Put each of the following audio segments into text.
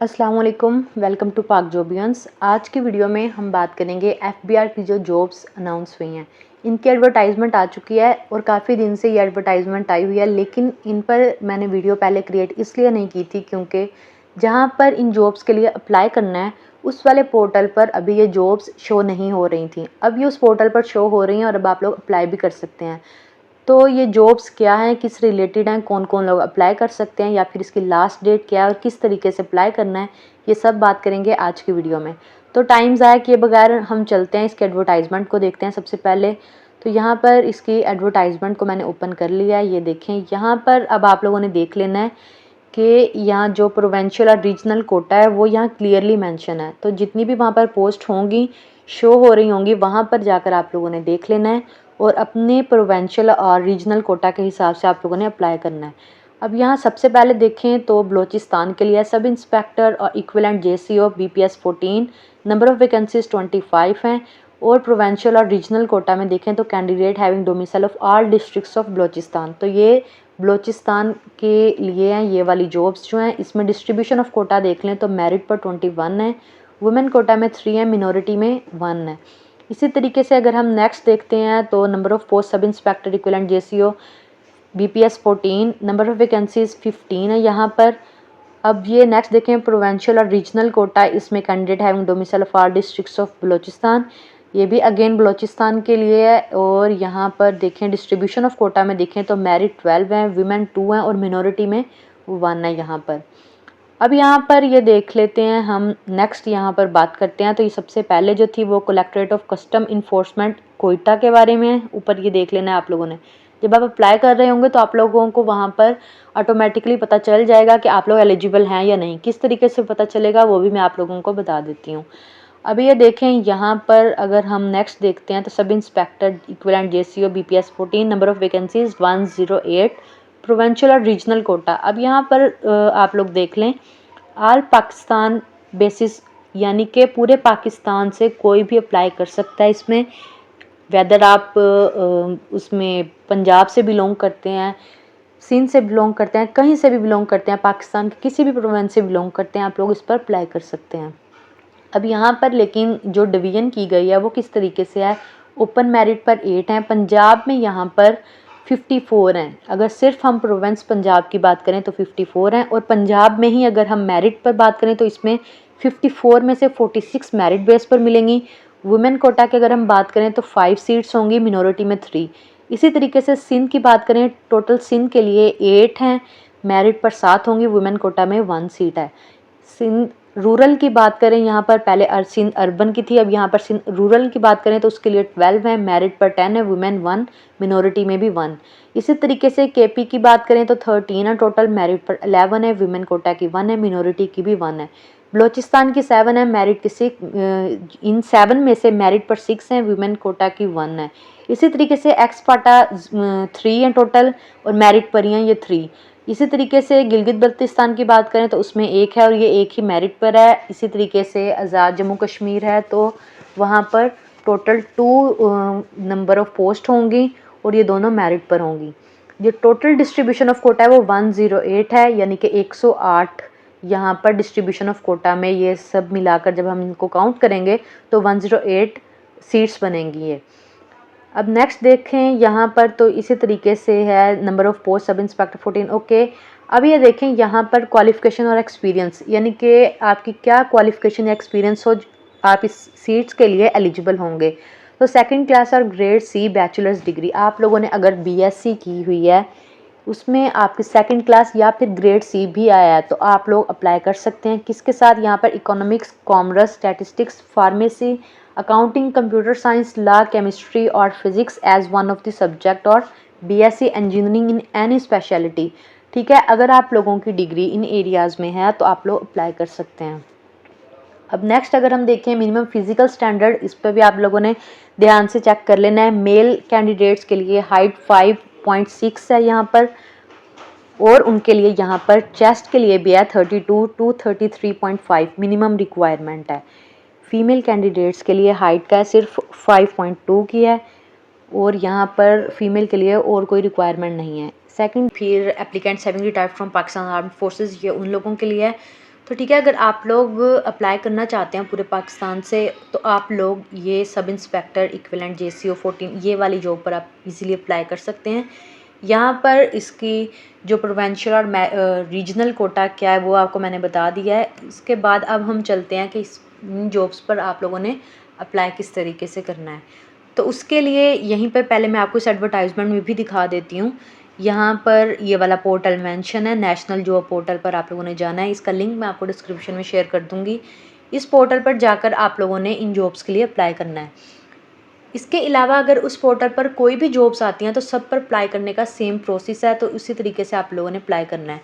अस्सलाम वालेकुम, welcome to पाक जॉबियंस। आज की वीडियो में हम बात करेंगे एफबीआर की जो जॉब्स अनाउंस हुई हैं। इनकी एडवर्टाइजमेंट आ चुकी है और काफ़ी दिन से ये एडवर्टाइजमेंट आई हुई है, लेकिन इन पर मैंने वीडियो पहले क्रिएट इसलिए नहीं की थी क्योंकि जहां पर इन जॉब्स के लिए अप्लाई करना है उस वाले पोर्टल पर अभी ये जॉब्स शो नहीं हो रही थी। अब ये उस पोर्टल पर शो हो रही हैं और अब आप लोग अप्लाई भी कर सकते हैं। तो ये जॉब्स क्या हैं, किस रिलेटेड हैं, कौन कौन लोग अप्लाई कर सकते हैं या फिर इसकी लास्ट डेट क्या है और किस तरीके से अप्लाई करना है, ये सब बात करेंगे आज की वीडियो में। तो टाइम ज़ाया किए बगैर हम चलते हैं, इसके एडवर्टाइजमेंट को देखते हैं सबसे पहले। तो यहाँ पर इसकी एडवर्टाइजमेंट को मैंने ओपन कर लिया है, ये देखें। यहाँ पर अब आप लोगों ने देख लेना है कि यहाँ जो प्रोविंशियल और रीजनल कोटा है वो यहाँ क्लियरली मेंशन है। तो जितनी भी वहाँ पर पोस्ट होंगी, शो हो रही होंगी, वहाँ पर जाकर आप लोगों ने देख लेना है और अपने प्रोविंशियल और रीजनल कोटा के हिसाब से आप लोगों ने अप्लाई करना है। अब यहाँ सबसे पहले देखें तो बलूचिस्तान के लिए सब इंस्पेक्टर और equivalent JCO BPS 14, number of vacancies 25 हैं। और प्रोविंशियल और रीजनल कोटा में देखें तो candidate having domicile of all districts of Balochistan. तो ये बलूचिस्तान के लिए हैं ये वाली जॉब्स जो हैं। इसमें डिस्ट्रीब्यूशन ऑफ कोटा देख लें तो मेरिट पर 21 है, वुमेन कोटा में 3 है, मिनॉरिटी में 1 है। इसी तरीके से अगर हम नेक्स्ट देखते हैं तो number of post sub inspector equivalent JCO BPS 14, number of vacancies 15 है यहाँ पर। अब ये नेक्स्ट देखें प्रोविंशियल और रीजनल कोटा, इसमें candidate having domicile of all districts of Balochistan, ये भी अगेन बलूचिस्तान के लिए है। और यहाँ पर देखें डिस्ट्रीब्यूशन ऑफ कोटा में देखें तो मेरिट 12 है, वुमेन 2 हैं और मिनॉरिटी में 1 है यहाँ पर। अब यहाँ पर ये देख लेते हैं हम, नेक्स्ट यहाँ पर बात करते हैं। तो ये सबसे पहले जो थी वो collectorate of custom enforcement Quetta के बारे में है। ऊपर ये देख लेना है आप लोगों ने। जब आप अप्लाई कर रहे होंगे तो आप लोगों को वहाँ पर ऑटोमेटिकली पता चल जाएगा कि आप लोग एलिजिबल हैं या नहीं। किस तरीके से पता चलेगा वो भी मैं आप लोगों को बता देती हूँ। अभी ये देखें यहाँ पर अगर हम नेक्स्ट देखते हैं तो sub inspector equivalent JCO BPS 14, number of vacancies 108, provincial और रीजनल कोटा। अब यहाँ पर आप लोग देख लें आल पाकिस्तान बेसिस, यानी कि पूरे पाकिस्तान से कोई भी अप्लाई कर सकता है इसमें। वेदर आप उसमें पंजाब से बिलोंग करते हैं, सिंध से बिलोंग करते हैं, कहीं से भी बिलोंग करते हैं, पाकिस्तान के किसी भी प्रोविंस से बिलोंग करते हैं, आप लोग इस पर अप्लाई कर सकते हैं। अब यहाँ पर लेकिन जो डिवीज़न की गई है वो किस तरीके से है, ओपन मेरिट पर 8 हैं, पंजाब में यहाँ पर 54 हैं। अगर सिर्फ हम प्रोविंस पंजाब की बात करें तो 54 हैं, और पंजाब में ही अगर हम मेरिट पर बात करें तो इसमें 54 में से 46 मेरिट बेस पर मिलेंगी। वुमेन कोटा की अगर हम बात करें तो 5 सीट्स होंगी, मिनॉरिटी में 3। इसी तरीके से सिंध की बात करें, टोटल सिंध के लिए 8 हैं, मेरिट पर 7 होंगी, वुमेन कोटा में 1 सीट है। सिंध रूरल की बात करें, यहाँ पर पहले सिंध अर्बन की थी, अब यहाँ पर सिंध रूरल की बात करें तो उसके लिए 12 है, मेरिट पर 10 है, वुमेन 1, मिनॉरिटी में भी 1। इसी तरीके से केपी की बात करें तो 13 है टोटल, मेरिट पर 11 है, वुमेन कोटा की 1 है, मिनॉरिटी की भी 1 है। बलूचिस्तान की 7 है, मेरिट की 6, इन 7 में से मेरिट पर 6 है, वुमेन कोटा की 1 है। इसी तरीके से एक्सपाटा 3 है टोटल और मेरिट पर ही हैं ये 3। इसी तरीके से गिलगित बल्तिस्तान की बात करें तो उसमें 1 है और ये 1 ही मेरिट पर है। इसी तरीके से आज़ाद जम्मू कश्मीर है तो वहाँ पर टोटल 2 नंबर ऑफ पोस्ट होंगी और ये दोनों मेरिट पर होंगी। जो टोटल डिस्ट्रीब्यूशन ऑफ कोटा है वो 108 है, यानी कि 108 यहाँ पर डिस्ट्रीब्यूशन ऑफ कोटा में ये सब मिलाकर जब हम इनको काउंट करेंगे तो 108 सीट्स बनेंगी ये। अब नेक्स्ट देखें यहाँ पर तो इसी तरीके से है, number of post sub inspector 14। Okay, अब ये देखें यहाँ पर क्वालिफ़िकेशन और एक्सपीरियंस, यानी कि आपकी क्या क्वालिफ़िकेशन या एक्सपीरियंस हो आप इस सीट्स के लिए एलिजिबल होंगे। तो सेकंड क्लास और ग्रेड सी बैचलर्स डिग्री, आप लोगों ने अगर बीएससी की हुई है उसमें आपकी सेकंड क्लास या फिर ग्रेड सी भी आया है तो आप लोग अप्लाई कर सकते हैं। किसके साथ, यहाँ पर economics, commerce, statistics, pharmacy, accounting, computer science, law, chemistry और physics as one of the subject, और BSc engineering in any speciality. ठीक है, अगर आप लोगों की डिग्री इन एरियाज़ में है तो आप लोग अप्लाई कर सकते हैं। अब नेक्स्ट अगर हम देखें मिनिमम फिजिकल स्टैंडर्ड, इस पर भी आप लोगों ने ध्यान से चेक कर लेना है। मेल कैंडिडेट्स के लिए हाइट 5.6 है यहाँ पर, और उनके लिए यहाँ पर चेस्ट के लिए भी है 32 टू 33.5 मिनिमम रिक्वायरमेंट है। फीमेल कैंडिडेट्स के लिए हाइट का सिर्फ 5.2 की है, और यहाँ पर फीमेल के लिए और कोई रिक्वायरमेंट नहीं है। सेकंड, फिर applicants having retired from Pakistan armed forces, ये उन लोगों के लिए है तो ठीक है, अगर आप लोग अप्लाई करना चाहते हैं पूरे पाकिस्तान से तो आप लोग ये सब इंस्पेक्टर इक्विवेलेंट JCO 14 ये वाली जॉब पर आप इजीली अप्लाई कर सकते हैं। यहाँ पर इसकी जो प्रोविंशियल और रीजनल कोटा क्या है वो आपको मैंने बता दिया है। इसके बाद अब हम चलते हैं कि इन जॉब्स पर आप लोगों ने अप्लाई किस तरीके से करना है। तो उसके लिए यहीं पर पहले मैं आपको इस एडवर्टाइजमेंट में भी दिखा देती हूँ। यहाँ पर ये वाला पोर्टल मेंशन है, नेशनल जॉब पोर्टल पर आप लोगों ने जाना है। इसका लिंक मैं आपको डिस्क्रिप्शन में शेयर कर दूँगी। इस पोर्टल पर जाकर आप लोगों ने इन जॉब्स के लिए अप्लाई करना है। इसके अलावा अगर उस पोर्टल पर कोई भी जॉब्स आती हैं तो सब पर अप्लाई करने का सेम प्रोसेस है, तो उसी तरीके से आप लोगों ने अप्लाई करना है।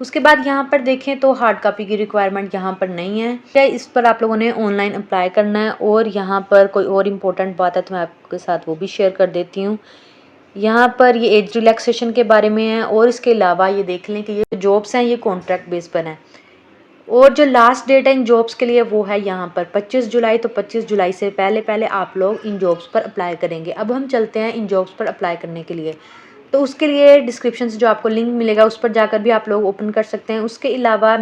उसके बाद यहाँ पर देखें तो हार्ड कॉपी की रिक्वायरमेंट यहाँ पर नहीं है, इस पर आप लोगों ने ऑनलाइन अप्लाई करना है। और यहाँ पर कोई और इम्पोर्टेंट बात है तो मैं आपके साथ वो भी शेयर कर देती हूँ। यहाँ पर ये एज रिलैक्सेशन के बारे में है और इसके अलावा ये देख लें कि ये जॉब्स हैं ये कॉन्ट्रैक्ट बेस पर हैं। और जो लास्ट डेट है इन जॉब्स के लिए वो है यहाँ पर 25 जुलाई। तो 25 जुलाई से पहले पहले आप लोग इन जॉब्स पर अप्लाई करेंगे। अब हम चलते हैं इन जॉब्स पर अप्लाई करने के लिए। तो उसके लिए डिस्क्रिप्शन से जो आपको लिंक मिलेगा उस पर जाकर भी आप लोग ओपन कर सकते हैं। उसके अलावा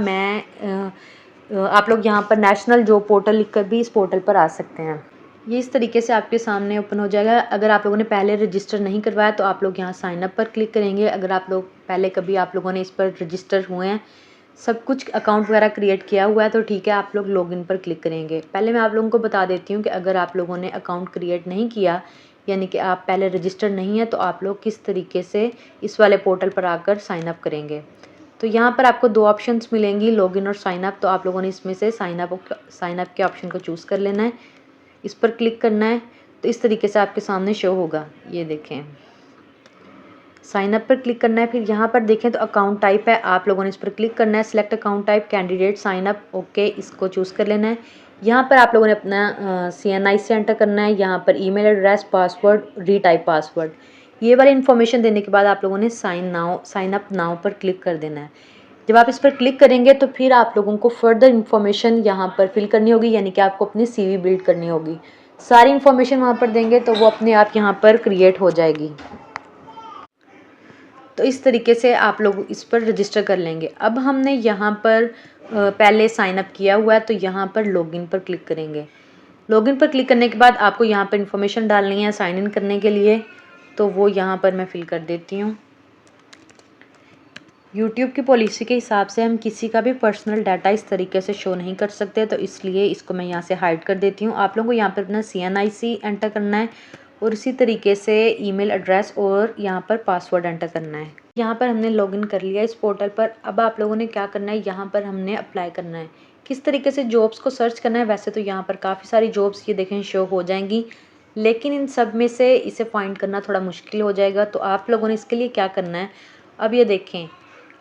आप लोग यहाँ पर नेशनल जॉब पोर्टल लिखकर भी इस पोर्टल पर आ सकते हैं। ये इस तरीके से आपके सामने ओपन हो जाएगा। अगर आप लोगों ने पहले रजिस्टर नहीं करवाया तो आप लोग यहाँ साइन अप पर क्लिक करेंगे। अगर आप लोग पहले कभी आप लोगों ने इस पर रजिस्टर हुए हैं, सब कुछ अकाउंट वगैरह क्रिएट किया हुआ है तो ठीक है, आप लोग लॉगिन पर क्लिक करेंगे। पहले मैं आप लोगों को बता देती हूँ कि अगर आप लोगों ने अकाउंट क्रिएट नहीं किया, यानी कि आप पहले रजिस्टर नहीं है, तो आप लोग किस तरीके से इस वाले पोर्टल पर आकर साइन अप करेंगे। तो यहाँ पर आपको दो ऑप्शंस मिलेंगी, लॉगिन और साइन अप। तो आप लोगों ने इसमें से साइन अप के ऑप्शन को चूज़ कर लेना है, इस पर क्लिक करना है। तो इस तरीके से आपके सामने शो होगा, ये देखें साइन अप पर क्लिक करना है। फिर यहाँ पर देखें तो अकाउंट टाइप है, आप लोगों ने इस पर क्लिक करना है। Select account type candidate sign up, okay, इसको चूज़ कर लेना है। यहाँ पर आप लोगों ने अपना CNI से एंटर करना है। यहाँ पर email address, password, retype password, ये वाली इन्फॉर्मेशन देने के बाद आप लोगों ने साइन अप नाउ पर क्लिक कर देना है। जब आप इस पर क्लिक करेंगे तो फिर आप लोगों को फर्दर इन्फॉर्मेशन यहाँ पर फिल करनी होगी, यानी कि आपको अपनी CV बिल्ड करनी होगी। सारी इन्फॉर्मेशन वहाँ पर देंगे तो वो अपने आप यहाँ पर क्रिएट हो जाएगी। तो इस तरीके से आप लोग इस पर रजिस्टर कर लेंगे। अब हमने यहाँ पर पहले साइन अप किया हुआ है तो यहाँ पर लॉगिन पर क्लिक करेंगे। लॉगिन पर क्लिक करने के बाद आपको यहाँ पर इन्फॉर्मेशन डालनी है साइन इन करने के लिए, तो वो यहाँ पर मैं फिल कर देती हूँ। यूट्यूब की पॉलिसी के हिसाब से हम किसी का भी पर्सनल डाटा इस तरीके से शो नहीं कर सकते, तो इसलिए इसको मैं यहाँ से हाइड कर देती हूँ। आप लोगों को यहाँ पर अपना CNIC एंटर करना है और इसी तरीके से ईमेल एड्रेस और यहाँ पर पासवर्ड एंटर करना है। यहाँ पर हमने लॉगिन कर लिया इस पोर्टल पर। अब आप लोगों ने क्या करना है, यहाँ पर हमने अप्लाई करना है। किस तरीके से जॉब्स को सर्च करना है, वैसे तो यहाँ पर काफ़ी सारी जॉब्स ये देखें शो हो जाएंगी, लेकिन इन सब में से इसे फाइंड करना थोड़ा मुश्किल हो जाएगा। तो आप लोगों ने इसके लिए क्या करना है, अब ये देखें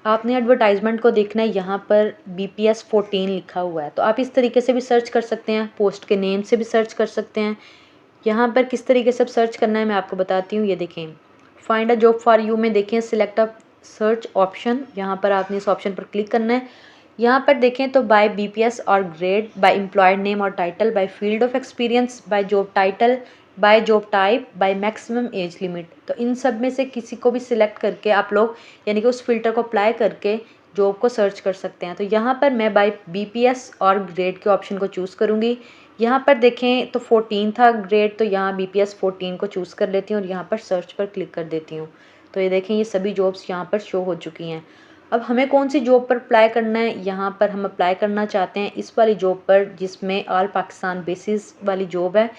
आपने एडवर्टाइजमेंट को देखना है, यहाँ पर BPS 14 लिखा हुआ है। तो आप इस तरीके से भी सर्च कर सकते हैं, पोस्ट के नेम से भी सर्च कर सकते हैं। यहाँ पर किस तरीके से सर्च करना है मैं आपको बताती हूँ। ये देखें find a job for you में देखें सिलेक्ट अ सर्च ऑप्शन, यहाँ पर आपने इस ऑप्शन पर क्लिक करना है। यहाँ पर देखें तो बाय BPS और ग्रेड, बाय एम्प्लॉयड नेम और title, by field of experience, by job title, by job type, by maximum age limit. तो इन सब में से किसी को भी सिलेक्ट करके आप लोग यानी कि उस फिल्टर को अप्लाई करके जॉब को सर्च कर सकते हैं। तो यहाँ पर मैं बाय BPS और ग्रेड के ऑप्शन को चूज़ करूँगी। यहाँ पर देखें तो 14 था ग्रेड, तो यहाँ BPS 14 को चूज़ कर लेती हूँ और यहाँ पर सर्च पर क्लिक कर देती हूँ। तो ये देखें ये सभी जॉब्स यहाँ पर शो हो चुकी हैं। अब हमें कौन सी जॉब पर अप्लाई करना है, यहाँ पर हम अप्लाई करना चाहते हैं इस वाली जॉब पर जिसमें ऑल पाकिस्तान बेसिस वाली जॉब है,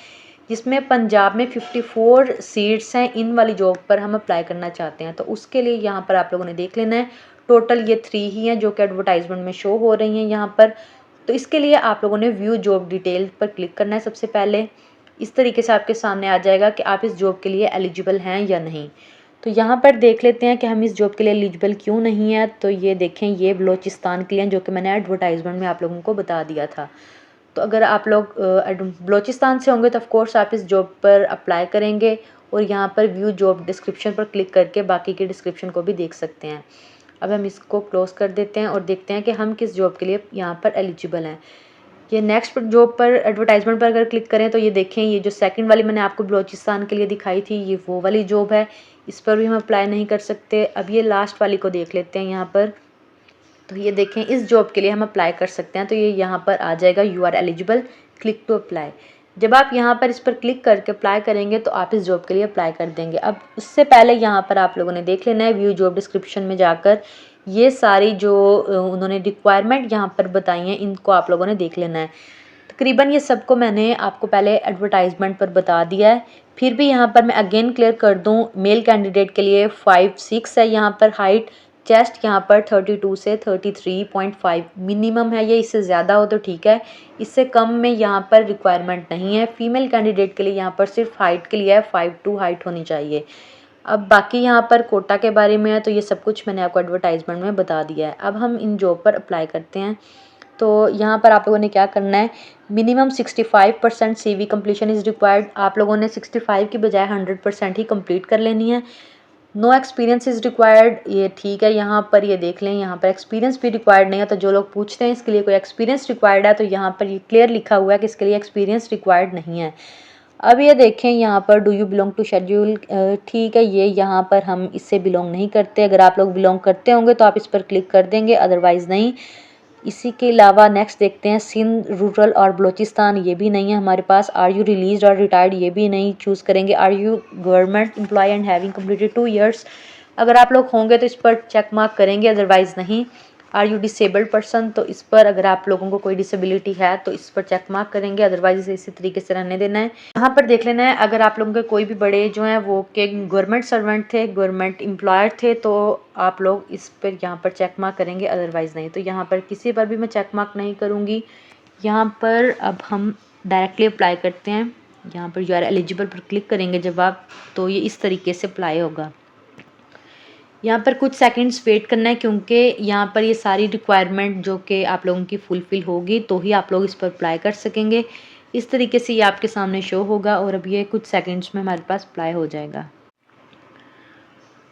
जिसमें पंजाब में 54 सीट्स हैं। इन वाली जॉब पर हम अप्लाई करना चाहते हैं। तो उसके लिए यहाँ पर आप लोगों ने देख लेना है, टोटल ये 3 ही हैं जो कि एडवर्टाइजमेंट में शो हो रही हैं यहाँ पर। तो इसके लिए आप लोगों ने व्यू जॉब डिटेल पर क्लिक करना है सबसे पहले। इस तरीके से आपके सामने आ जाएगा कि आप इस जॉब के लिए एलिजिबल हैं या नहीं। तो यहाँ पर देख लेते हैं कि हम इस जॉब के लिए एलिजिबल क्यों नहीं है। तो ये देखें ये बलूचिस्तान के लिए जो कि मैंने एडवर्टाइजमेंट में आप लोगों को बता दिया था। तो अगर आप लोग बलूचिस्तान से होंगे तो ऑफकोर्स आप इस जॉब पर अप्लाई करेंगे और यहाँ पर व्यू जॉब डिस्क्रिप्शन पर क्लिक करके बाकी के डिस्क्रिप्शन को भी देख सकते हैं। अब हम इसको क्लोज कर देते हैं और देखते हैं कि हम किस जॉब के लिए यहाँ पर एलिजिबल हैं। ये नेक्स्ट जॉब पर एडवर्टाइजमेंट पर अगर क्लिक करें तो ये देखें ये जो सेकंड वाली मैंने आपको बलूचिस्तान के लिए दिखाई थी ये वो वाली जॉब है, इस पर भी हम अप्लाई नहीं कर सकते। अब ये लास्ट वाली को देख लेते हैं। यहाँ पर तो ये देखें, इस जॉब के लिए हम अप्लाई कर सकते हैं। तो ये यहाँ पर आ जाएगा you are eligible, click to apply. जब आप यहाँ पर इस पर क्लिक करके अप्लाई करेंगे तो आप इस जॉब के लिए अप्लाई कर देंगे। अब उससे पहले यहाँ पर आप लोगों ने देख लेना है व्यू जॉब डिस्क्रिप्शन में जाकर, ये सारी जो उन्होंने रिक्वायरमेंट यहाँ पर बताई हैं इनको आप लोगों ने देख लेना है। तकरीबन ये सबको मैंने आपको पहले एडवर्टाइजमेंट पर बता दिया है, फिर भी यहाँ पर मैं अगेन क्लियर कर दूँ। मेल कैंडिडेट के लिए 5'6" है यहाँ पर हाइट, चेस्ट यहाँ पर 32 से 33.5 मिनिमम है ये, इससे ज़्यादा हो तो ठीक है, इससे कम में यहाँ पर रिक्वायरमेंट नहीं है। फीमेल कैंडिडेट के लिए यहाँ पर सिर्फ हाइट के लिए है, 5'2" हाइट होनी चाहिए। अब बाकी यहाँ पर कोटा के बारे में है तो ये सब कुछ मैंने आपको एडवर्टाइजमेंट में बता दिया है। अब हम इन जॉब पर अप्लाई करते हैं। तो यहाँ पर आप लोगों ने क्या करना है, minimum 65% CV completion is required. आप लोगों ने 65 की बजाय 100% ही कंप्लीट कर लेनी है। नो एक्सपीरियंस इज़ रिक्वायर्ड, ये ठीक है। यहाँ पर ये देख लें, यहाँ पर एक्सपीरियंस भी रिक्वायर्ड नहीं है। तो जो लोग पूछते हैं इसके लिए कोई एक्सपीरियंस रिक्वायर्ड है, तो यहाँ पर ये क्लियर लिखा हुआ है कि इसके लिए एक्सपीरियंस रिक्वायर्ड नहीं है। अब ये देखें यहाँ पर do you belong to schedule, ठीक है, ये यहाँ पर हम इससे बिलोंग नहीं करते। अगर आप लोग बिलोंग करते होंगे तो आप इस पर क्लिक कर देंगे, अदरवाइज़ नहीं। इसी के अलावा नेक्स्ट देखते हैं, सिंध, रूरल और बलूचिस्तान, ये भी नहीं है हमारे पास। आर यू रिलीज और रिटायर्ड, ये भी नहीं चूज़ करेंगे। Are you government employ and having completed 2 years, अगर आप लोग होंगे तो इस पर चेक मार्क करेंगे, अदरवाइज़ नहीं। आर यू डिसेबल्ड पर्सन, तो इस पर अगर आप लोगों को कोई डिसेबिलिटी है तो इस पर चेक मार्क करेंगे, अदरवाइज इसे इसी तरीके से रहने देना है। यहाँ पर देख लेना है, अगर आप लोगों के कोई भी बड़े जो हैं वो के गवर्नमेंट सर्वेंट थे, गवर्नमेंट एम्प्लॉयर थे, तो आप लोग इस पर यहाँ पर चेक मार्क करेंगे, अदरवाइज़ नहीं। तो यहाँ पर किसी पर भी मैं चेक मार्क नहीं करूँगी। यहाँ पर अब हम डायरेक्टली अप्लाई करते हैं। यहाँ पर यू आर एलिजिबल पर क्लिक करेंगे जब आप, तो ये इस तरीके से अप्लाई होगा। यहाँ पर कुछ सेकंड्स वेट करना है, क्योंकि यहाँ पर ये सारी रिक्वायरमेंट जो कि आप लोगों की फुलफ़िल होगी तो ही आप लोग इस पर अप्लाई कर सकेंगे। इस तरीके से ये आपके सामने शो होगा और अब ये कुछ सेकंड्स में हमारे पास अप्लाई हो जाएगा।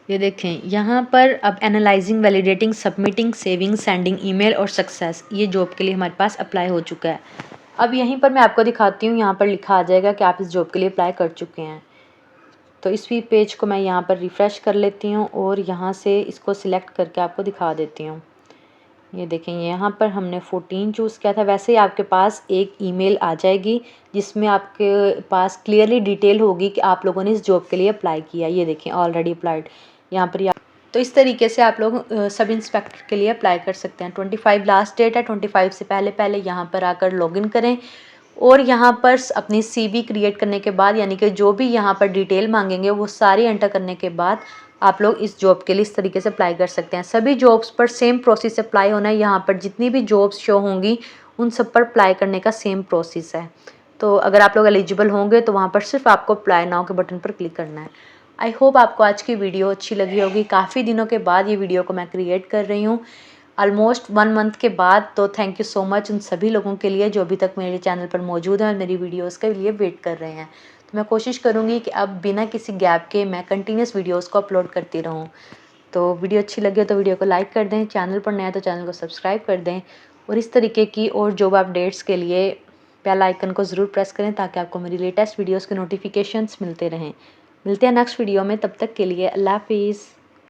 ये देखें, यहाँ पर अब analysing, validating, submitting, saving, sending email और सक्सेस, ये जॉब के लिए हमारे पास अप्लाई हो चुका है। अब यहीं पर मैं आपको दिखाती हूँ, यहाँ पर लिखा आ जाएगा कि आप इस जॉब के लिए अप्लाई कर चुके हैं। तो इस भी पेज को मैं यहाँ पर रिफ़्रेश कर लेती हूँ और यहाँ से इसको सिलेक्ट करके आपको दिखा देती हूँ। ये देखें, यहाँ पर हमने 14 चूज़ किया था। वैसे ही आपके पास एक ईमेल आ जाएगी जिसमें आपके पास क्लियरली डिटेल होगी कि आप लोगों ने इस जॉब के लिए अप्लाई किया। ये देखें, ऑलरेडी अप्लाइड, यहाँ पर तो इस तरीके से आप लोग सब इंस्पेक्टर के लिए अप्लाई कर सकते हैं। 25 लास्ट डेट है, 25 से पहले पहले यहाँ पर आकर लॉगिन करें और यहाँ पर अपनी CV क्रिएट करने के बाद, यानी कि जो भी यहाँ पर डिटेल मांगेंगे वो सारी एंटर करने के बाद आप लोग इस जॉब के लिए इस तरीके से अप्लाई कर सकते हैं। सभी जॉब्स पर सेम प्रोसेस अप्लाई होना है। यहाँ पर जितनी भी जॉब्स शो होंगी उन सब पर अप्लाई करने का सेम प्रोसेस है। तो अगर आप लोग एलिजिबल होंगे तो वहाँ पर सिर्फ आपको अप्लाई नाउ के बटन पर क्लिक करना है। आई होप आपको आज की वीडियो अच्छी लगी होगी। काफ़ी दिनों के बाद ये वीडियो को मैं क्रिएट कर रही हूँ, ऑलमोस्ट 1 मंथ के बाद। तो थैंक यू सो मच उन सभी लोगों के लिए जो अभी तक मेरे चैनल पर मौजूद हैं और मेरी वीडियोस के लिए वेट कर रहे हैं। तो मैं कोशिश करूँगी कि अब बिना किसी गैप के मैं कंटिन्यूस वीडियोस को अपलोड करती रहूँ। तो वीडियो अच्छी लगे तो वीडियो को लाइक कर दें, चैनल पर नया है तो चैनल को सब्सक्राइब कर दें और इस तरीके की और जॉब अपडेट्स के लिए बेल आइकन को ज़रूर प्रेस करें ताकि आपको मेरी लेटेस्ट वीडियोज़ के नोटिफिकेशंस मिलते रहें। मिलते हैं नेक्स्ट वीडियो में, तब तक के लिए अल्लाह हाफिज़।